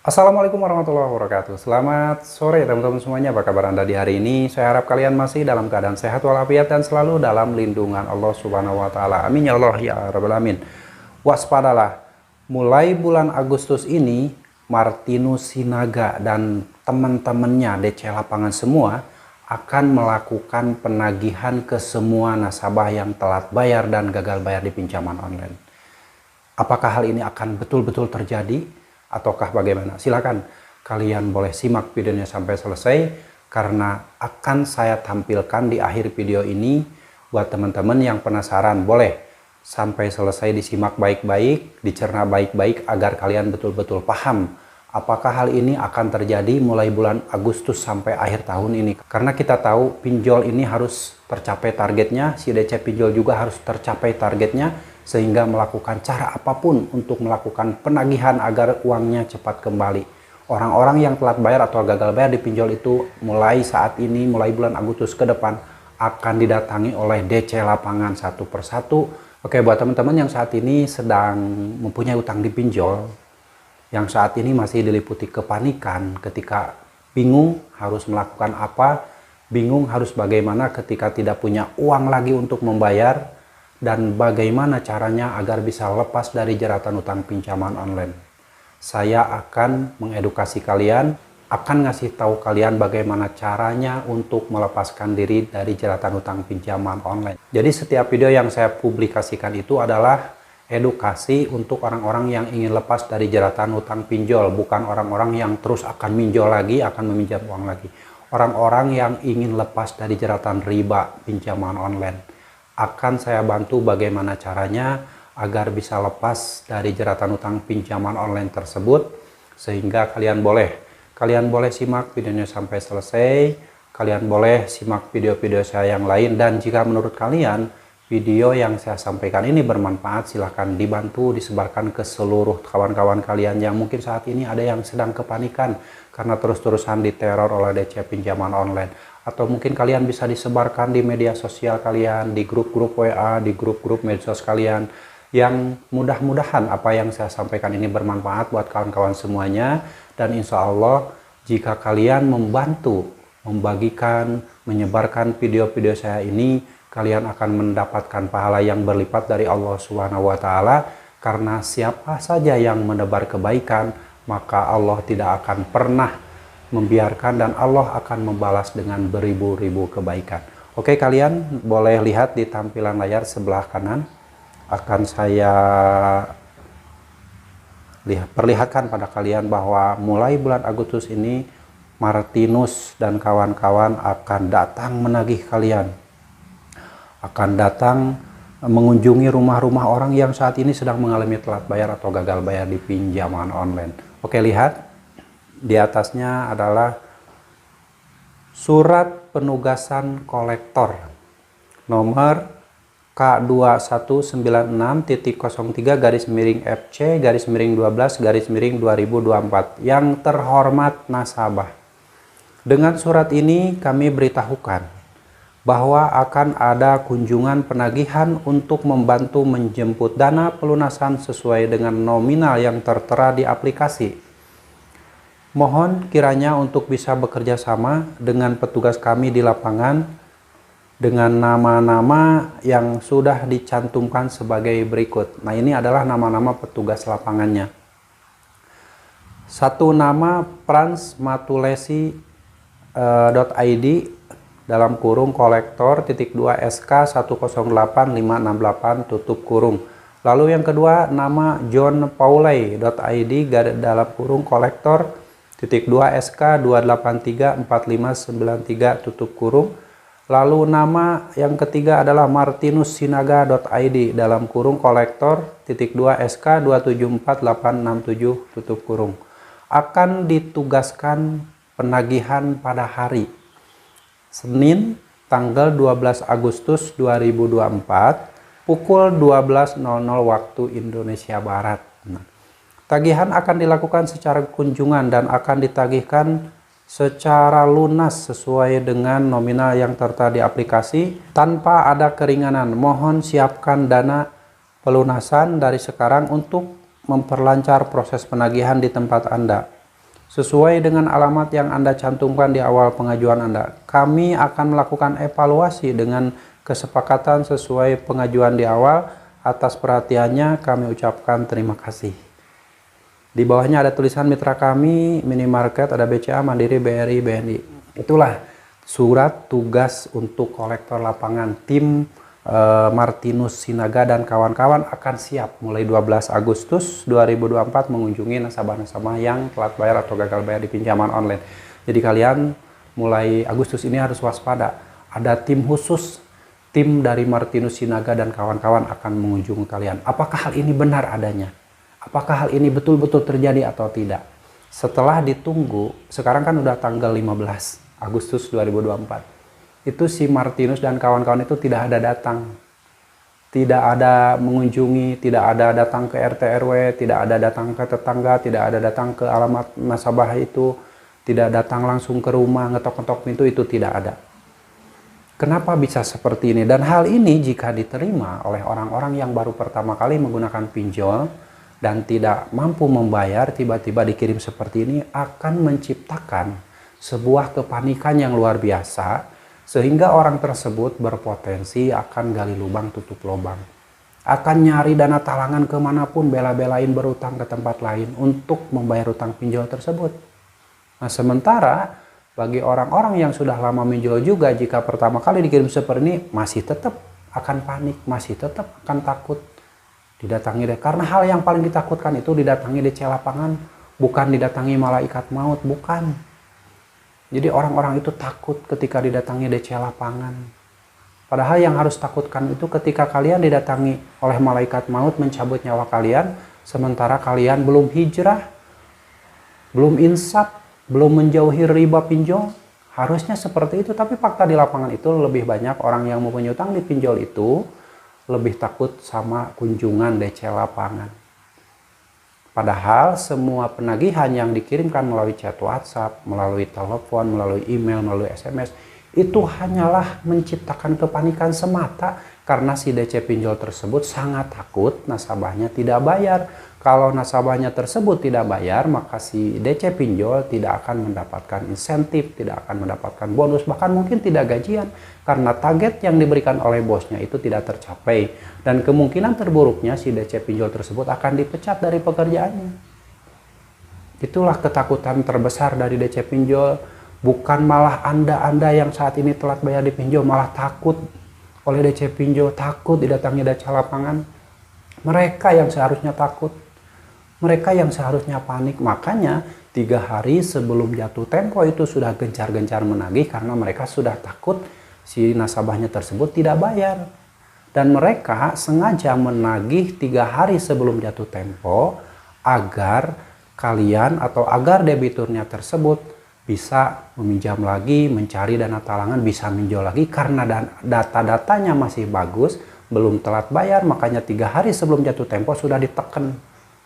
Assalamualaikum warahmatullahi wabarakatuh. Selamat sore teman-teman semuanya. Apa kabar Anda di hari ini? Saya harap kalian masih dalam keadaan sehat walafiat dan selalu dalam lindungan Allah Subhanahu wa taala. Amin ya Allah ya rabbal alamin. Waspadalah. Mulai bulan Agustus ini, Martinus Sinaga dan teman-temannya DC Lapangan semua akan melakukan penagihan ke semua nasabah yang telat bayar dan gagal bayar di pinjaman online. Apakah hal ini akan betul-betul terjadi ataukah bagaimana? Silakan kalian boleh simak videonya sampai selesai karena akan saya tampilkan di akhir video ini. Buat teman-teman yang penasaran boleh sampai selesai disimak baik-baik, dicerna baik-baik agar kalian betul-betul paham apakah hal ini akan terjadi mulai bulan Agustus sampai akhir tahun ini. Karena kita tahu pinjol ini harus tercapai targetnya, si DC pinjol juga harus tercapai targetnya, sehingga melakukan cara apapun untuk melakukan penagihan agar uangnya cepat kembali. Orang-orang yang telat bayar atau gagal bayar di pinjol itu mulai saat ini, mulai bulan Agustus ke depan akan didatangi oleh DC Lapangan satu persatu. Oke, buat teman-teman yang saat ini sedang mempunyai utang di pinjol, yang saat ini masih diliputi kepanikan ketika bingung harus melakukan apa, bingung harus bagaimana ketika tidak punya uang lagi untuk membayar, dan bagaimana caranya agar bisa lepas dari jeratan utang pinjaman online. Saya akan mengedukasi kalian, akan ngasih tahu kalian bagaimana caranya untuk melepaskan diri dari jeratan utang pinjaman online. Jadi setiap video yang saya publikasikan itu adalah edukasi untuk orang-orang yang ingin lepas dari jeratan utang pinjol, bukan orang-orang yang terus akan minjol lagi, akan meminjam uang lagi. Orang-orang yang ingin lepas dari jeratan riba pinjaman online. Akan saya bantu bagaimana caranya agar bisa lepas dari jeratan utang pinjaman online tersebut, sehingga kalian boleh simak videonya sampai selesai, kalian boleh simak video-video saya yang lain, dan jika menurut kalian video yang saya sampaikan ini bermanfaat, silahkan dibantu disebarkan ke seluruh kawan-kawan kalian yang mungkin saat ini ada yang sedang kepanikan karena terus-terusan diteror oleh DC pinjaman online. Atau mungkin kalian bisa disebarkan di media sosial kalian, di grup-grup WA, di grup-grup medsos kalian, yang mudah-mudahan apa yang saya sampaikan ini bermanfaat buat kawan-kawan semuanya. Dan insya Allah jika kalian membantu membagikan, menyebarkan video-video saya ini, kalian akan mendapatkan pahala yang berlipat dari Allah Subhanahu wa taala, karena siapa saja yang menebar kebaikan maka Allah tidak akan pernah membiarkan dan Allah akan membalas dengan beribu-ribu kebaikan. Oke, kalian boleh lihat di tampilan layar sebelah kanan. Akan saya perlihatkan pada kalian bahwa mulai bulan Agustus ini Martinus dan kawan-kawan akan datang menagih kalian. Akan datang mengunjungi rumah-rumah orang yang saat ini sedang mengalami telat bayar atau gagal bayar di pinjaman online. Oke, lihat. Di atasnya adalah surat penugasan kolektor nomor K2196.03-FC-12-2024 yang terhormat nasabah. Dengan surat ini kami beritahukan bahwa akan ada kunjungan penagihan untuk membantu menjemput dana pelunasan sesuai dengan nominal yang tertera di aplikasi. Mohon kiranya untuk bisa bekerja sama dengan petugas kami di lapangan dengan nama-nama yang sudah dicantumkan sebagai berikut. Nah, ini adalah nama-nama petugas lapangannya. Satu nama pransmatulesi.id dalam kurung kolektor .2 SK 108568 tutup kurung. Lalu yang kedua nama johnpauley.id dalam kurung kolektor .2 SK 2834593 tutup kurung. Lalu nama yang ketiga adalah martinussinaga.id dalam kurung kolektor .2 SK 2744867 tutup kurung. Akan ditugaskan penagihan pada hari Senin tanggal 12 Agustus 2024 pukul 12.00 waktu Indonesia Barat. Tagihan akan dilakukan secara kunjungan dan akan ditagihkan secara lunas sesuai dengan nominal yang tertera di aplikasi tanpa ada keringanan. Mohon siapkan dana pelunasan dari sekarang untuk memperlancar proses penagihan di tempat Anda. Sesuai dengan alamat yang Anda cantumkan di awal pengajuan Anda, kami akan melakukan evaluasi dengan kesepakatan sesuai pengajuan di awal. Atas perhatiannya kami ucapkan terima kasih. Di bawahnya ada tulisan mitra kami, minimarket, ada BCA, Mandiri, BRI, BNI. Itulah surat tugas untuk kolektor lapangan. Tim Martinus Sinaga dan kawan-kawan akan siap mulai 12 Agustus 2024 mengunjungi nasabah-nasabah yang telat bayar atau gagal bayar di pinjaman online. Jadi kalian mulai Agustus ini harus waspada. Ada tim khusus, tim dari Martinus Sinaga dan kawan-kawan akan mengunjungi kalian. Apakah hal ini benar adanya? Apakah hal ini betul-betul terjadi atau tidak? Setelah ditunggu, sekarang kan udah tanggal 15 Agustus 2024. Itu si Martinus dan kawan-kawan itu tidak ada datang. Tidak ada mengunjungi, tidak ada datang ke RT RW, tidak ada datang ke tetangga, tidak ada datang ke alamat nasabah itu, tidak datang langsung ke rumah, ngetok-ngetok pintu, itu tidak ada. Kenapa bisa seperti ini? Dan hal ini jika diterima oleh orang-orang yang baru pertama kali menggunakan pinjol dan tidak mampu membayar, tiba-tiba dikirim seperti ini, akan menciptakan sebuah kepanikan yang luar biasa, sehingga orang tersebut berpotensi akan gali lubang tutup lubang, akan nyari dana talangan kemanapun, bela-belain berutang ke tempat lain untuk membayar utang pinjol tersebut. Nah, sementara bagi orang-orang yang sudah lama pinjol juga, jika pertama kali dikirim seperti ini, masih tetap akan panik, masih tetap akan takut didatangi deh. Karena hal yang paling ditakutkan itu didatangi DC lapangan, bukan didatangi malaikat maut, bukan. Jadi orang-orang itu takut ketika didatangi DC lapangan. Padahal yang harus takutkan itu ketika kalian didatangi oleh malaikat maut mencabut nyawa kalian, sementara kalian belum hijrah, belum insaf, belum menjauhi riba pinjol. Harusnya seperti itu, tapi fakta di lapangan itu lebih banyak orang yang mempunyai utang di pinjol itu lebih takut sama kunjungan DC lapangan. Padahal semua penagihan yang dikirimkan melalui chat WhatsApp, melalui telepon, melalui email, melalui SMS, itu hanyalah menciptakan kepanikan semata karena si DC pinjol tersebut sangat takut nasabahnya tidak bayar. Kalau nasabahnya tersebut tidak bayar, maka si DC pinjol tidak akan mendapatkan insentif, tidak akan mendapatkan bonus, bahkan mungkin tidak gajian karena target yang diberikan oleh bosnya itu tidak tercapai. Dan kemungkinan terburuknya si DC pinjol tersebut akan dipecat dari pekerjaannya. Itulah ketakutan terbesar dari DC pinjol, bukan malah Anda yang saat ini telat bayar di pinjol malah takut oleh DC pinjol, takut didatangi DC lapangan. Mereka yang seharusnya takut, mereka yang seharusnya panik. Makanya 3 hari sebelum jatuh tempo itu sudah gencar-gencar menagih karena mereka sudah takut si nasabahnya tersebut tidak bayar. Dan mereka sengaja menagih 3 hari sebelum jatuh tempo agar kalian atau agar debiturnya tersebut bisa meminjam lagi, mencari dana talangan, bisa minjol lagi karena data-datanya masih bagus, belum telat bayar. Makanya 3 hari sebelum jatuh tempo sudah ditekan,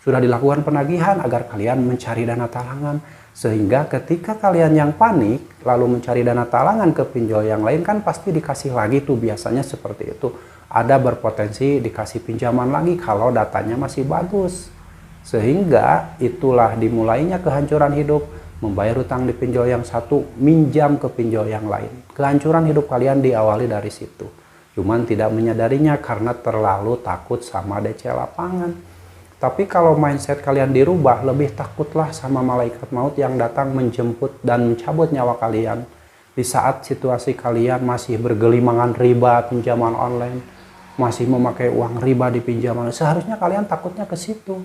sudah dilakukan penagihan agar kalian mencari dana talangan. Sehingga ketika kalian yang panik lalu mencari dana talangan ke pinjol yang lain, kan pasti dikasih lagi tuh, biasanya seperti itu. Ada berpotensi dikasih pinjaman lagi kalau datanya masih bagus. Sehingga itulah dimulainya kehancuran hidup, membayar utang di pinjol yang satu, minjam ke pinjol yang lain. Kehancuran hidup kalian diawali dari situ. Cuman tidak menyadarinya karena terlalu takut sama DC lapangan. Tapi kalau mindset kalian dirubah, lebih takutlah sama malaikat maut yang datang menjemput dan mencabut nyawa kalian di saat situasi kalian masih bergelimangan riba pinjaman online, masih memakai uang riba di pinjaman. Seharusnya kalian takutnya ke situ.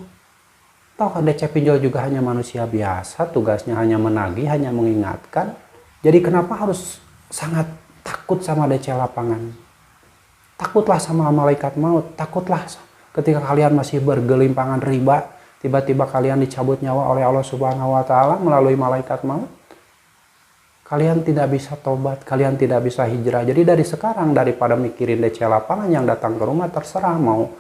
Toh DC pinjol juga hanya manusia biasa, tugasnya hanya menagih, hanya mengingatkan. Jadi kenapa harus sangat takut sama DC lapangan? Takutlah sama malaikat maut, takutlah ketika kalian masih bergelimpangan riba, tiba-tiba kalian dicabut nyawa oleh Allah Subhanahu wa Ta'ala melalui malaikat maut. Kalian tidak bisa tobat, kalian tidak bisa hijrah. Jadi dari sekarang, daripada mikirin DC lapangan yang datang ke rumah, terserah mau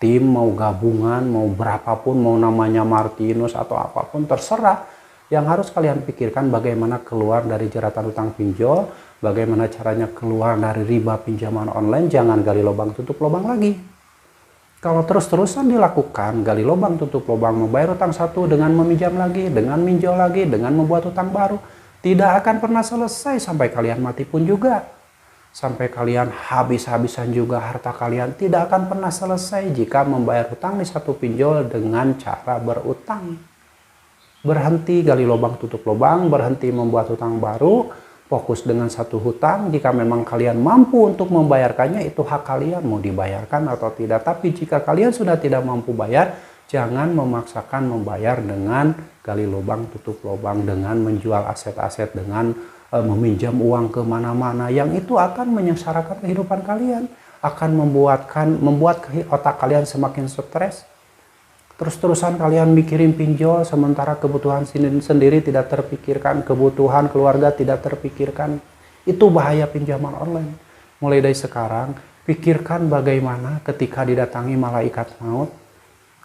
tim, mau gabungan, mau berapapun, mau namanya Martinus atau apapun, terserah. Yang harus kalian pikirkan bagaimana keluar dari jeratan utang pinjol, bagaimana caranya keluar dari riba pinjaman online. Jangan gali lubang tutup lubang lagi. Kalau terus-terusan dilakukan, gali lubang tutup lubang, membayar utang satu dengan meminjam lagi, dengan minjol lagi, dengan membuat utang baru, tidak akan pernah selesai sampai kalian mati pun juga. Sampai kalian habis-habisan juga harta kalian, tidak akan pernah selesai jika membayar utang di satu pinjol dengan cara berutang. Berhenti gali lubang tutup lubang, berhenti membuat hutang baru, fokus dengan satu hutang. Jika memang kalian mampu untuk membayarkannya, itu hak kalian mau dibayarkan atau tidak. Tapi jika kalian sudah tidak mampu bayar, jangan memaksakan membayar dengan gali lubang tutup lubang, dengan menjual aset-aset, dengan meminjam uang ke mana-mana, yang itu akan menyengsarakan kehidupan kalian, akan membuat otak kalian semakin stres. Terus-terusan kalian mikirin pinjol, sementara kebutuhan sendiri tidak terpikirkan, kebutuhan keluarga tidak terpikirkan. Itu bahaya pinjaman online. Mulai dari sekarang, pikirkan bagaimana ketika didatangi malaikat maut,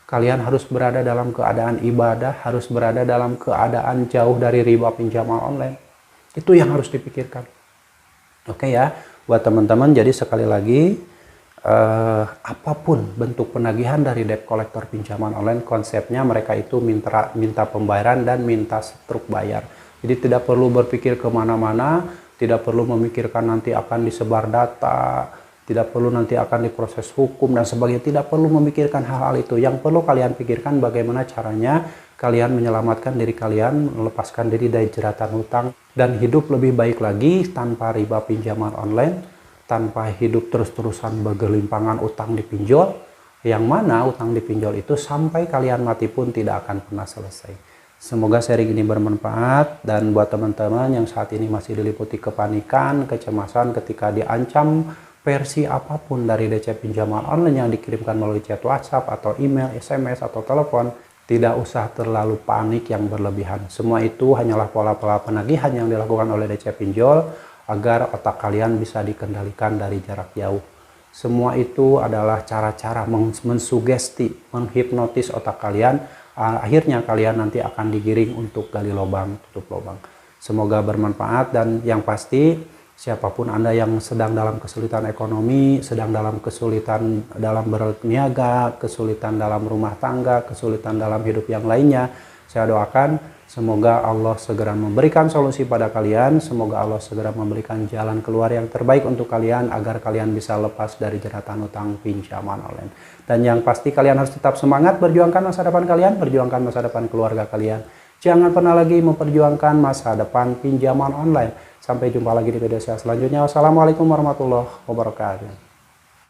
kalian harus berada dalam keadaan ibadah, harus berada dalam keadaan jauh dari riba pinjaman online. Itu yang harus dipikirkan. Oke ya, buat teman-teman, jadi sekali lagi, apapun bentuk penagihan dari debt collector pinjaman online, konsepnya mereka itu minta pembayaran dan minta struk bayar. Jadi tidak perlu berpikir kemana-mana, tidak perlu memikirkan nanti akan disebar data, tidak perlu nanti akan diproses hukum dan sebagainya, tidak perlu memikirkan hal-hal itu. Yang perlu kalian pikirkan bagaimana caranya kalian menyelamatkan diri kalian, melepaskan diri dari jeratan hutang, dan hidup lebih baik lagi tanpa riba pinjaman online, tanpa hidup terus-terusan bergelimpangan utang di pinjol, yang mana utang di pinjol itu sampai kalian mati pun tidak akan pernah selesai. Semoga sharing ini bermanfaat, dan buat teman-teman yang saat ini masih diliputi kepanikan, kecemasan ketika diancam versi apapun dari DC pinjaman online yang dikirimkan melalui chat WhatsApp atau email, SMS atau telepon, tidak usah terlalu panik yang berlebihan. Semua itu hanyalah pola-pola penagihan yang dilakukan oleh DC pinjol agar otak kalian bisa dikendalikan dari jarak jauh. Semua itu adalah cara-cara mensugesti, menghipnotis otak kalian. Akhirnya kalian nanti akan digiring untuk gali lubang tutup lubang. Semoga bermanfaat, dan yang pasti siapapun Anda yang sedang dalam kesulitan ekonomi, sedang dalam kesulitan dalam berniaga, kesulitan dalam rumah tangga, kesulitan dalam hidup yang lainnya, saya doakan semoga Allah segera memberikan solusi pada kalian, semoga Allah segera memberikan jalan keluar yang terbaik untuk kalian agar kalian bisa lepas dari jeratan utang pinjaman online. Dan yang pasti kalian harus tetap semangat berjuangkan masa depan kalian, berjuangkan masa depan keluarga kalian. Jangan pernah lagi memperjuangkan masa depan pinjaman online. Sampai jumpa lagi di video saya selanjutnya. Wassalamualaikum warahmatullahi wabarakatuh.